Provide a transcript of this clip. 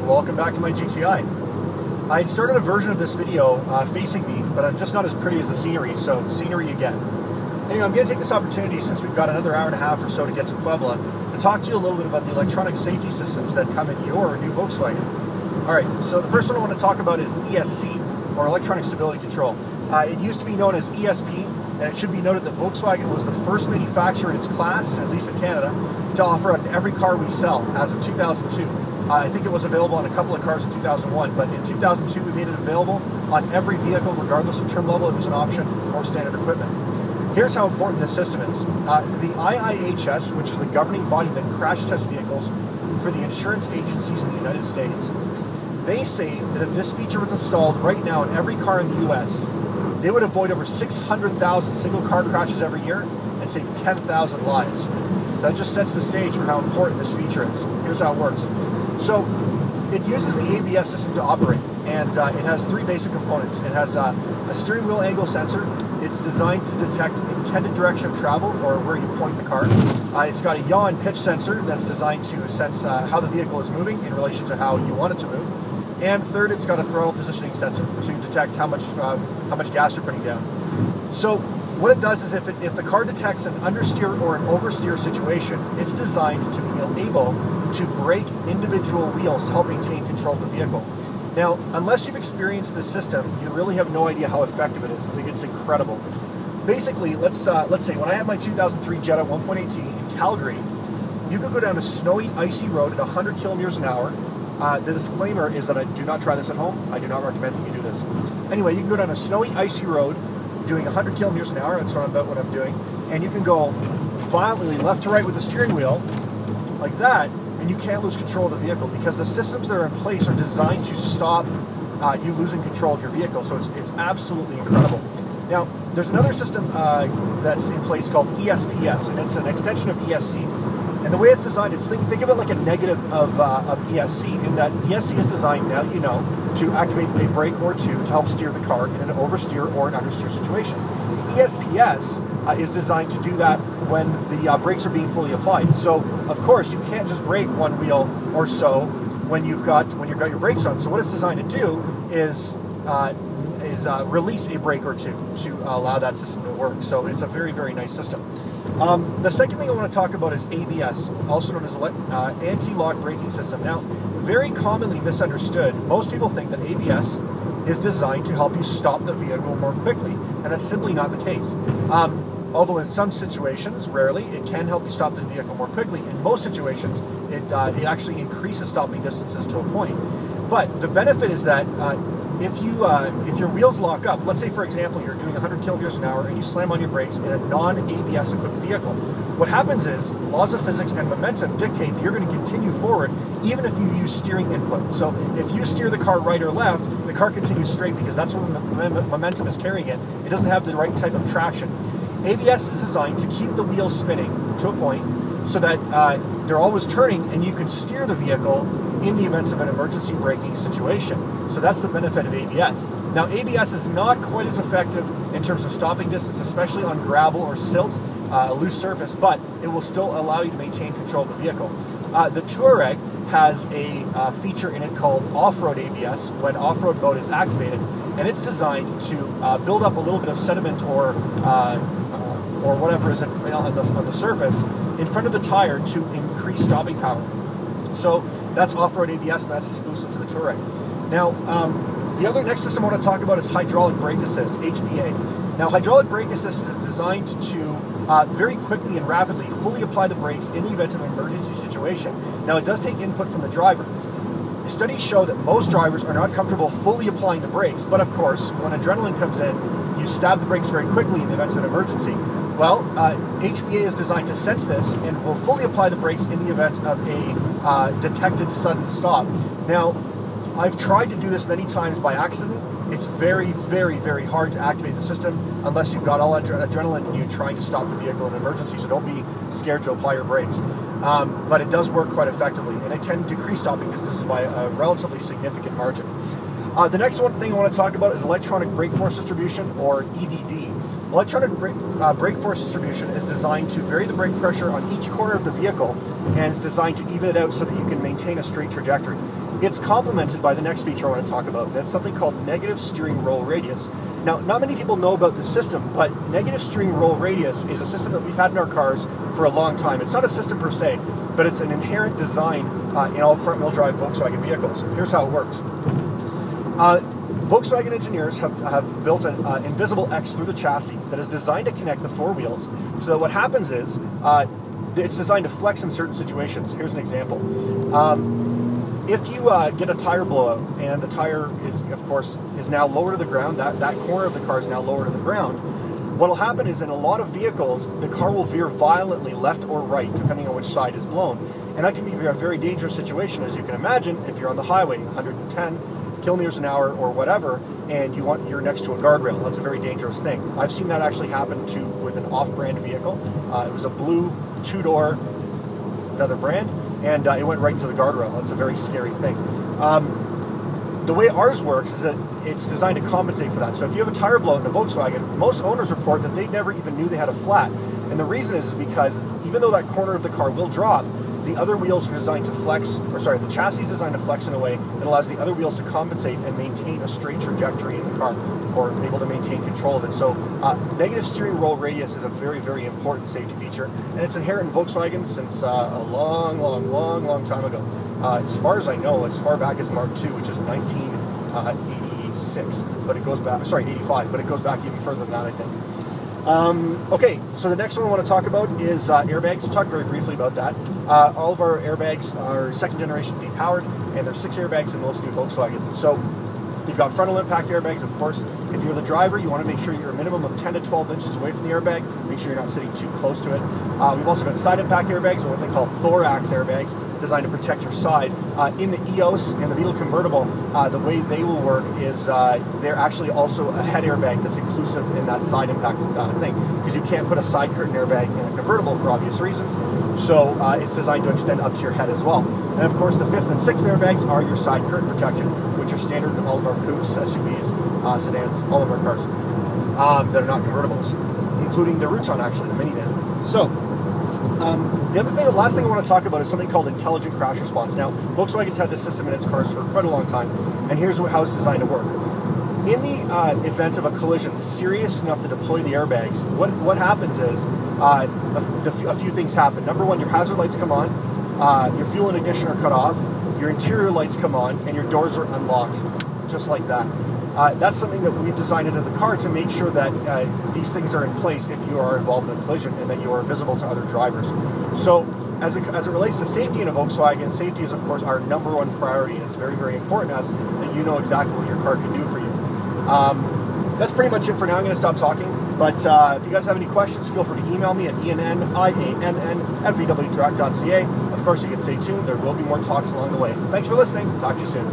welcome back to my GTI. I had started a version of this video facing me, but I'm just not as pretty as the scenery, so scenery you get. Anyway, I'm going to take this opportunity, since we've got another hour and a half or so to get to Puebla, to talk to you a little bit about the electronic safety systems that come in your new Volkswagen. Alright, so the first one I want to talk about is ESC, or Electronic Stability Control. It used to be known as ESP, and it should be noted that Volkswagen was the first manufacturer in its class, at least in Canada, to offer it in every car we sell as of 2002. I think it was available on a couple of cars in 2001, but in 2002 we made it available on every vehicle, regardless of trim level. It was an option or standard equipment. Here's how important this system is. The IIHS, which is the governing body that crash tests vehicles for the insurance agencies in the United States, they say that if this feature was installed right now in every car in the US, they would avoid over 600,000 single car crashes every year and save 10,000 lives. So that just sets the stage for how important this feature is. Here's how it works. So it uses the ABS system to operate, and it has three basic components. It has a steering wheel angle sensor. It's designed to detect intended direction of travel, or where you point the car. It's got a yaw and pitch sensor that's designed to sense how the vehicle is moving in relation to how you want it to move. And third, it's got a throttle positioning sensor to detect how much gas you're putting down. So what it does is if the car detects an understeer or an oversteer situation, it's designed to be able to brake individual wheels to help maintain control of the vehicle. Now, unless you've experienced this system, you really have no idea how effective it is. It's incredible. Basically, let's say when I had my 2003 Jetta 1.8T in Calgary, you could go down a snowy, icy road at 100 kilometers an hour. The disclaimer is that I do not try this at home. I do not recommend that you do this. Anyway, you can go down a snowy, icy road doing 100 kilometers an hour. That's about what I'm doing. And you can go violently left to right with the steering wheel, like that, and you can't lose control of the vehicle because the systems that are in place are designed to stop you losing control of your vehicle. So it's absolutely incredible. Now, there's another system that's in place called ESPS, and it's an extension of ESC. And the way it's designed, think of it like a negative of ESC, in that ESC is designed, now you know, to activate a brake or two to help steer the car in an oversteer or an understeer situation. ESPS is designed to do that when the brakes are being fully applied. So, of course, you can't just brake one wheel or so when you've got your brakes on. So what it's designed to do is release a brake or two to allow that system to work. So it's a very, very nice system. The second thing I want to talk about is ABS, also known as anti-lock braking system. Now, very commonly misunderstood, most people think that ABS is designed to help you stop the vehicle more quickly, and that's simply not the case. Although in some situations, rarely, it can help you stop the vehicle more quickly. In most situations, it actually increases stopping distances to a point. But the benefit is that if your wheels lock up, let's say for example you're doing 100 kilometers an hour and you slam on your brakes in a non-ABS equipped vehicle, what happens is laws of physics and momentum dictate that you're going to continue forward even if you use steering input. So if you steer the car right or left, the car continues straight because that's what the momentum is carrying it. It doesn't have the right type of traction. ABS is designed to keep the wheels spinning to a point so that they're always turning and you can steer the vehicle in the event of an emergency braking situation. So that's the benefit of ABS. Now, ABS is not quite as effective in terms of stopping distance, especially on gravel or silt, a loose surface, but it will still allow you to maintain control of the vehicle. The Touareg has a feature in it called off-road ABS when off-road mode is activated, and it's designed to build up a little bit of sediment or whatever is on the surface in front of the tire to increase stopping power. So that's off-road ABS, and that's exclusive to the Touareg. Now, the next system I want to talk about is hydraulic brake assist, HBA. Now, hydraulic brake assist is designed to very quickly and rapidly fully apply the brakes in the event of an emergency situation. Now, it does take input from the driver. Studies show that most drivers are not comfortable fully applying the brakes, but of course, when adrenaline comes in, you stab the brakes very quickly in the event of an emergency. Well, HBA is designed to sense this and will fully apply the brakes in the event of a detected sudden stop. Now, I've tried to do this many times by accident. It's very, very, very hard to activate the system unless you've got all that adrenaline in you trying to stop the vehicle in an emergency, so don't be scared to apply your brakes. But it does work quite effectively, and it can decrease stopping distances by a relatively significant margin. The next thing I want to talk about is electronic brake force distribution, or EBD. Electronic brake force distribution is designed to vary the brake pressure on each corner of the vehicle, and it's designed to even it out so that you can maintain a straight trajectory. It's complemented by the next feature I want to talk about. That's something called negative steering roll radius. Now, not many people know about the system, but negative steering roll radius is a system that we've had in our cars for a long time. It's not a system per se, but it's an inherent design in all front-wheel drive Volkswagen vehicles. Here's how it works. Volkswagen engineers have built an invisible X through the chassis that is designed to connect the four wheels, so that what happens is it's designed to flex in certain situations. Here's an example. If you get a tire blowout and the tire is now lower to the ground, that corner of the car is now lower to the ground, what will happen is in a lot of vehicles, the car will veer violently left or right, depending on which side is blown. And that can be a very dangerous situation, as you can imagine, if you're on the highway, 110 kilometers an hour or whatever, and you're next to a guardrail. That's a very dangerous thing. I've seen that actually happen with an off-brand vehicle. It was a blue two-door, another brand, and it went right into the guardrail. That's a very scary thing. The way ours works is that it's designed to compensate for that. So if you have a tire blowout in a Volkswagen, most owners report that they never even knew they had a flat. And the reason is because even though that corner of the car will drop, the other wheels are designed to flex, the chassis is designed to flex in a way that allows the other wheels to compensate and maintain a straight trajectory in the car, or able to maintain control of it. So negative steering roll radius is a very, very important safety feature, and it's inherent in Volkswagen since a long time ago. As far as I know, as far back as Mark II, which is 1986, but it goes back, 85, but it goes back even further than that, I think. Okay, so the next one I want to talk about is airbags. We'll talk very briefly about that. All of our airbags are second generation V-powered, and there's 6 airbags in most new Volkswagens. So you've got frontal impact airbags, of course. If you're the driver, you want to make sure you're a minimum of 10 to 12 inches away from the airbag. Make sure you're not sitting too close to it. We've also got side impact airbags, or what they call thorax airbags, designed to protect your side. In the EOS and the Beetle convertible, the way they will work is they're actually also a head airbag that's inclusive in that side impact thing, because you can't put a side curtain airbag in a convertible for obvious reasons. So it's designed to extend up to your head as well. And of course, the 5th and 6th airbags are your side curtain protection, which are standard in all of our coupes, SUVs, sedans, all of our cars that are not convertibles, including the Routon, actually, the minivan. So the last thing I want to talk about is something called intelligent crash response. Now, Volkswagen's had this system in its cars for quite a long time, and here's how it's designed to work. In the event of a collision serious enough to deploy the airbags, what happens is a few things happen. Number one, your hazard lights come on, your fuel and ignition are cut off, your interior lights come on, and your doors are unlocked, just like that. That's something that we've designed into the car to make sure that these things are in place if you are involved in a collision, and that you are visible to other drivers. So as it relates to safety in a Volkswagen, safety is of course our #1 priority, and it's very, very important to us that you know exactly what your car can do for you. That's pretty much it for now. I'm going to stop talking, but if you guys have any questions, feel free to email me at enniann@vwdirect.ca. Of course, you can stay tuned. There will be more talks along the way. Thanks for listening. Talk to you soon.